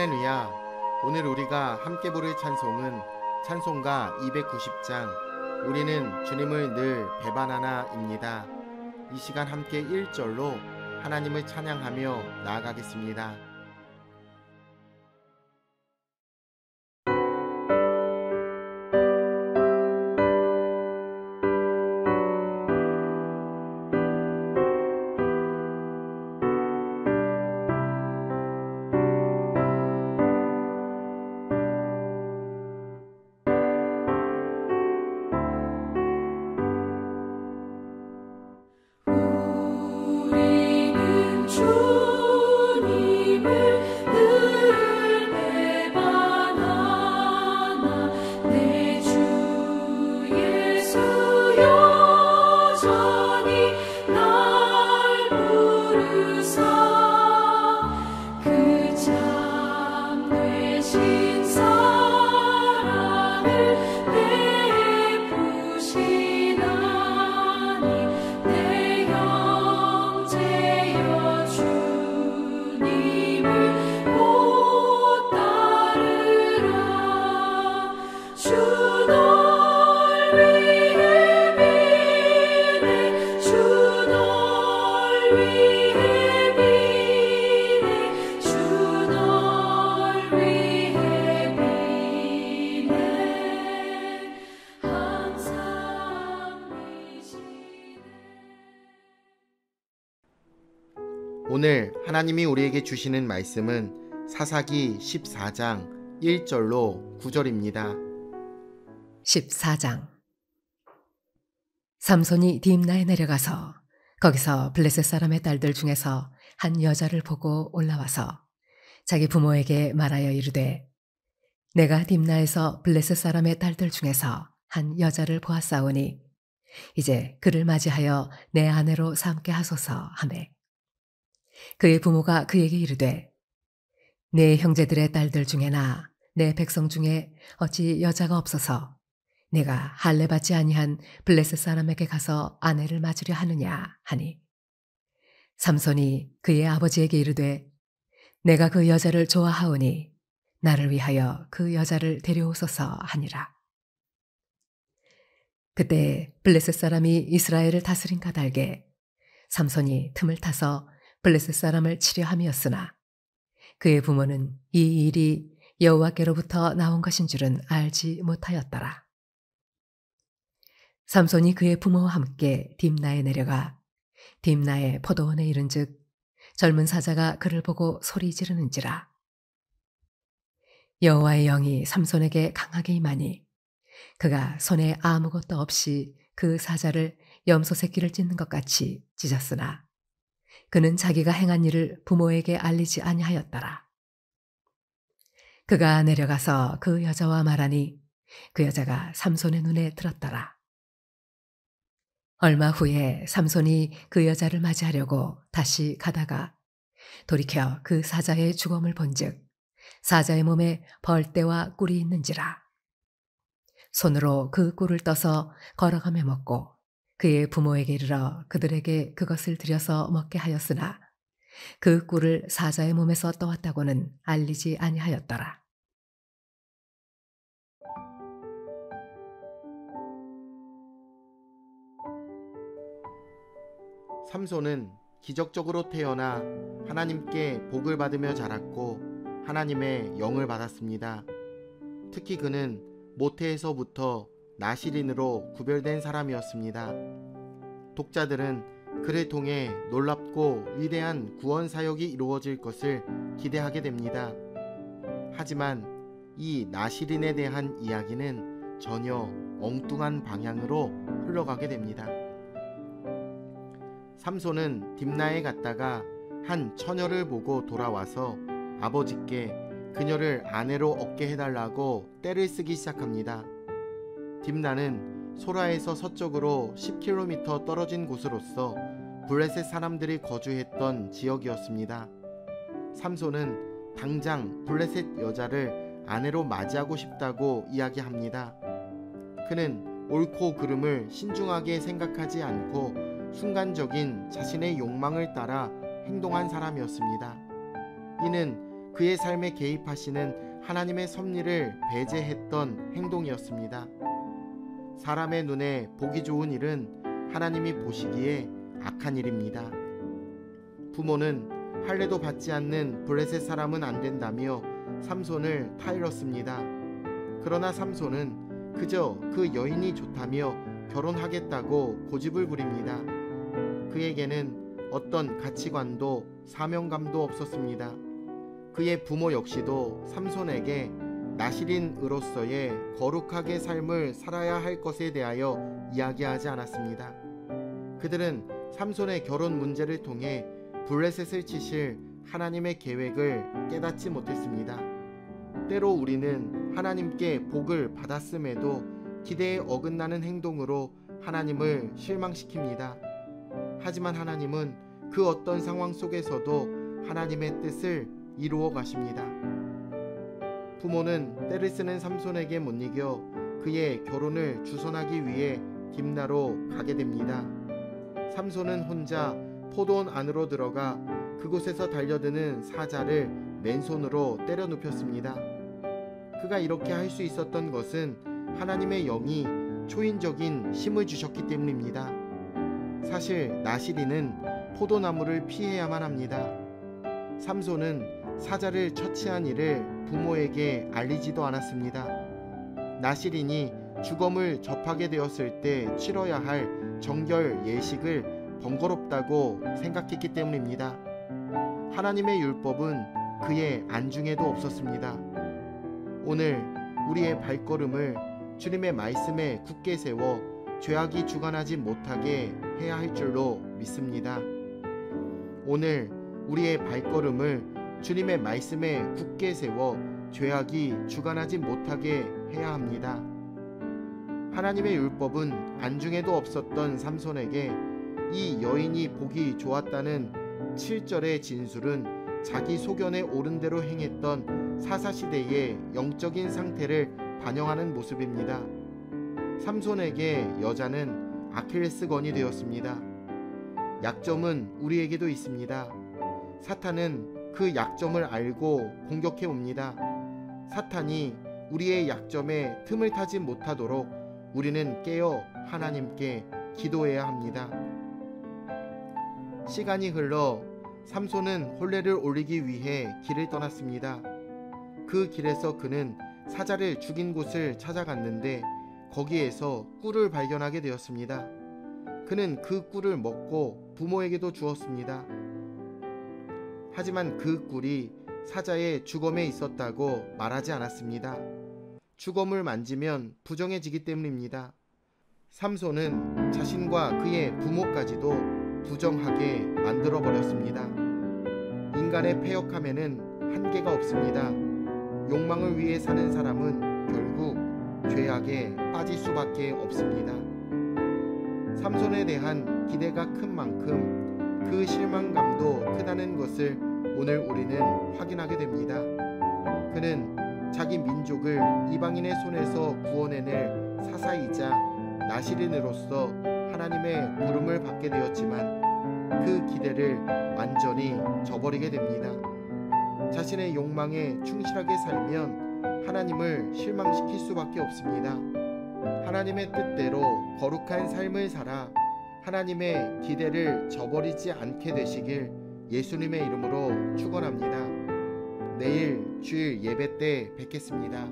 할렐루야. 오늘 우리가 함께 부를 찬송은 찬송가 290장 우리는 주님을 늘 배반하나입니다. 이 시간 함께 1절로 하나님을 찬양하며 나아가겠습니다. 오늘 하나님이 우리에게 주시는 말씀은 사사기 14장 1절로 9절입니다. 14장. 삼손이 딥나에 내려가서 거기서 블레셋 사람의 딸들 중에서 한 여자를 보고 올라와서 자기 부모에게 말하여 이르되 내가 딥나에서 블레셋 사람의 딸들 중에서 한 여자를 보았사오니 이제 그를 맞이하여 내 아내로 삼게 하소서 하매 그의 부모가 그에게 이르되 내 형제들의 딸들 중에나 내 백성 중에 어찌 여자가 없어서 내가 할례 받지 아니한 블레셋 사람에게 가서 아내를 맞으려 하느냐 하니 삼손이 그의 아버지에게 이르되 내가 그 여자를 좋아하오니 나를 위하여 그 여자를 데려오소서 하니라. 그때 블레셋 사람이 이스라엘을 다스린 까닭에 삼손이 틈을 타서 블레셋 사람을 치려 함이었으나 그의 부모는 이 일이 여호와께로부터 나온 것인 줄은 알지 못하였더라. 삼손이 그의 부모와 함께 딥나에 내려가 딥나의 포도원에 이른즉 젊은 사자가 그를 보고 소리 지르는지라. 여호와의 영이 삼손에게 강하게 임하니 그가 손에 아무것도 없이 그 사자를 염소 새끼를 찢는 것 같이 찢었으나 그는 자기가 행한 일을 부모에게 알리지 아니하였더라. 그가 내려가서 그 여자와 말하니 그 여자가 삼손의 눈에 들었더라. 얼마 후에 삼손이 그 여자를 맞이하려고 다시 가다가 돌이켜 그 사자의 죽음을 본즉 사자의 몸에 벌떼와 꿀이 있는지라. 손으로 그 꿀을 떠서 걸어가며 먹고 그의 부모에게 이르러 그들에게 그것을 들여서 먹게 하였으나 그 꿀을 사자의 몸에서 떠왔다고는 알리지 아니하였더라. 삼손은 기적적으로 태어나 하나님께 복을 받으며 자랐고 하나님의 영을 받았습니다. 특히 그는 모태에서부터 나시린으로 구별된 사람이었습니다. 독자들은 그를 통해 놀랍고 위대한 구원 사역이 이루어질 것을 기대하게 됩니다. 하지만 이 나시린에 대한 이야기는 전혀 엉뚱한 방향으로 흘러가게 됩니다. 삼손은 딥나에 갔다가 한 처녀를 보고 돌아와서 아버지께 그녀를 아내로 얻게 해달라고 떼를 쓰기 시작합니다. 딥나는 소라에서 서쪽으로 10km 떨어진 곳으로서 블레셋 사람들이 거주했던 지역이었습니다. 삼손은 당장 블레셋 여자를 아내로 맞이하고 싶다고 이야기합니다. 그는 옳고 그름을 신중하게 생각하지 않고 순간적인 자신의 욕망을 따라 행동한 사람이었습니다. 이는 그의 삶에 개입하시는 하나님의 섭리를 배제했던 행동이었습니다. 사람의 눈에 보기 좋은 일은 하나님이 보시기에 악한 일입니다. 부모는 할례도 받지 않는 블레셋 사람은 안 된다며 삼손을 타일렀습니다. 그러나 삼손은 그저 그 여인이 좋다며 결혼하겠다고 고집을 부립니다. 그에게는 어떤 가치관도 사명감도 없었습니다. 그의 부모 역시도 삼손에게 나실인으로서의 거룩하게 삶을 살아야 할 것에 대하여 이야기하지 않았습니다. 그들은 삼손의 결혼 문제를 통해 블레셋을 치실 하나님의 계획을 깨닫지 못했습니다. 때로 우리는 하나님께 복을 받았음에도 기대에 어긋나는 행동으로 하나님을 실망시킵니다. 하지만 하나님은 그 어떤 상황 속에서도 하나님의 뜻을 이루어 가십니다. 부모는 때를 쓰는 삼손에게 못 이겨 그의 결혼을 주선하기 위해 딥나로 가게 됩니다. 삼손은 혼자 포도원 안으로 들어가 그곳에서 달려드는 사자를 맨손으로 때려 눕혔습니다. 그가 이렇게 할 수 있었던 것은 하나님의 영이 초인적인 힘을 주셨기 때문입니다. 사실 나실인은 포도나무를 피해야만 합니다. 삼손은 사자를 처치한 일을 부모에게 알리지도 않았습니다. 나실인이 죽음을 접하게 되었을 때 치러야 할 정결 예식을 번거롭다고 생각했기 때문입니다. 하나님의 율법은 그의 안중에도 없었습니다. 오늘 우리의 발걸음을 주님의 말씀에 굳게 세워 죄악이 주관하지 못하게 해야 할 줄로 믿습니다. 오늘 우리의 발걸음을 주님의 말씀에 굳게 세워 죄악이 주관하지 못하게 해야 합니다. 하나님의 율법은 안중에도 없었던 삼손에게 이 여인이 보기 좋았다는 7절의 진술은 자기 소견에 옳은 대로 행했던 사사시대의 영적인 상태를 반영하는 모습입니다. 삼손에게 여자는 아킬레스건이 되었습니다. 약점은 우리에게도 있습니다. 사탄은 그 약점을 알고 공격해 옵니다. 사탄이 우리의 약점에 틈을 타지 못하도록 우리는 깨어 하나님께 기도해야 합니다. 시간이 흘러 삼손은 혼례를 올리기 위해 길을 떠났습니다. 그 길에서 그는 사자를 죽인 곳을 찾아갔는데 거기에서 꿀을 발견하게 되었습니다. 그는 그 꿀을 먹고 부모에게도 주었습니다. 하지만 그 꿀이 사자의 주검에 있었다고 말하지 않았습니다. 주검을 만지면 부정해지기 때문입니다. 삼손은 자신과 그의 부모까지도 부정하게 만들어버렸습니다. 인간의 패역함에는 한계가 없습니다. 욕망을 위해 사는 사람은 결국 죄악에 빠질 수밖에 없습니다. 삼손에 대한 기대가 큰 만큼 그 실망감도 크다는 것을 오늘 우리는 확인하게 됩니다. 그는 자기 민족을 이방인의 손에서 구원해낼 사사이자 나실인으로서 하나님의 부름을 받게 되었지만 그 기대를 완전히 저버리게 됩니다. 자신의 욕망에 충실하게 살면 하나님을 실망시킬 수밖에 없습니다. 하나님의 뜻대로 거룩한 삶을 살아 하나님의 기대를 저버리지 않게 되시길 예수님의 이름으로 축원합니다. 내일 주일 예배 때 뵙겠습니다.